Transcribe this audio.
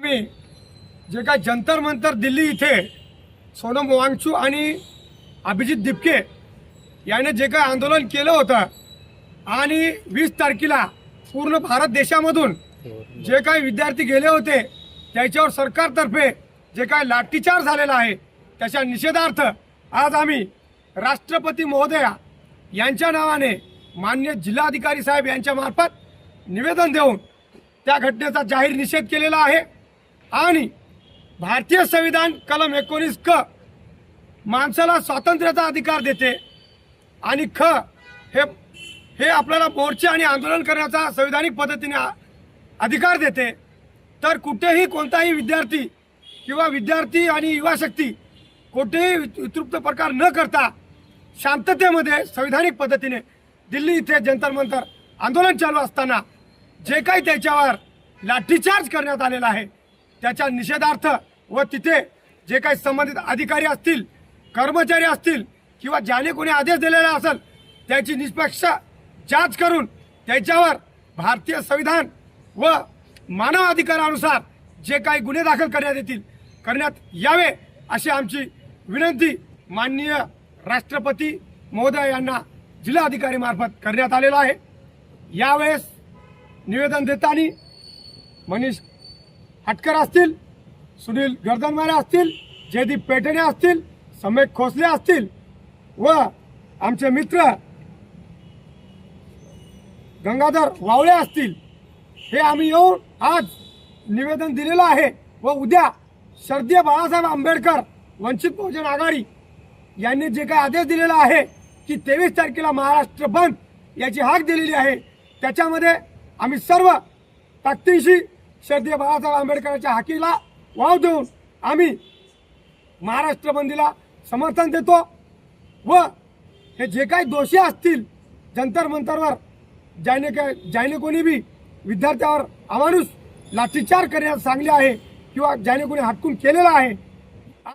मी जे काय जंतर मंतर दिल्ली इथे सोनम वांगचू आणि अभिजित दिपके याने जे काय आंदोलन केलं होतं आणि 20 तारखेला पूर्ण भारत देशामधून जे काही विद्यार्थी गेले होते त्याच्यावर सरकारतर्फे जे काय लाठीचार्ज झालेला आहे त्याच्या निषेधार्थ आज आम्ही राष्ट्रपती महोदया यांच्या नावाने माननीय जिल्हाधिकारी साहेब यांच्या मार्फत निवेदन देऊन त्या घटनेचा जाहीर निषेध केलेला आहे। आणि भारतीय संविधान कलम 19 क माणसाला स्वातंत्र्याचा अधिकार देते आणि ख हे आपल्याला मोर्चे आणि आंदोलन करण्याचा संविधानिक पद्धतीने अधिकार देते। तर कुठेही कोणताही विद्यार्थी किंवा विद्यार्थी आणि युवा शक्ती कोठेही वितृप्त प्रकार न करता शांततेमध्ये संविधानिक पद्धतीने दिल्ली इथे जंतर मंतर आंदोलन चालू असताना जे काही त्याच्यावर लाठीचार्ज करण्यात आलेला आहे त्याच्या निषेधार्थ व तिथे जे काही संबंधित अधिकारी असतील कर्मचारी असतील किंवा ज्याने कोणी आदेश दिलेला असेल त्याची निष्पक्ष जांच करून त्याच्यावर भारतीय संविधान व मानव अधिकारानुसार जे काही गुन्हे दाखल करण्यात यावे अशी आमची विनंती माननीय राष्ट्रपती महोदय यांना जिल्हाधिकारी मार्फत करण्यात आलेला आहे। यावेळेस निवेदन देताना मनीष हटकर असतील, सुनील गर्दनवाले असतील, जयदीप पेटणे असतील, समेक खोसले असतील व आमचे मित्र गंगाधर वावळे असतील हे आम्ही येऊन आज निवेदन दिलेलं आहे व उद्या स्वर्गीय बाळासाहेब आंबेडकर वंचित बहुजन आघाडी यांनी जे काही आदेश दिलेला आहे की 23 तारखेला महाराष्ट्र बंद याची हाक दिलेली आहे त्याच्यामध्ये आम्ही सर्व ताकदीशी स्वर्गीय बाळासाहेब आंबेडकरांच्या हाकीला वाव देऊन आम्ही महाराष्ट्र बंदीला समर्थन देतो व हे जे काही दोषी असतील जंतर मंतरवर ज्याने कोणी बी विद्यार्थ्यावर अमानुष लाठीचार्ज करण्यास सांगले आहे किंवा ज्याने कोणी हटकून केलेला आहे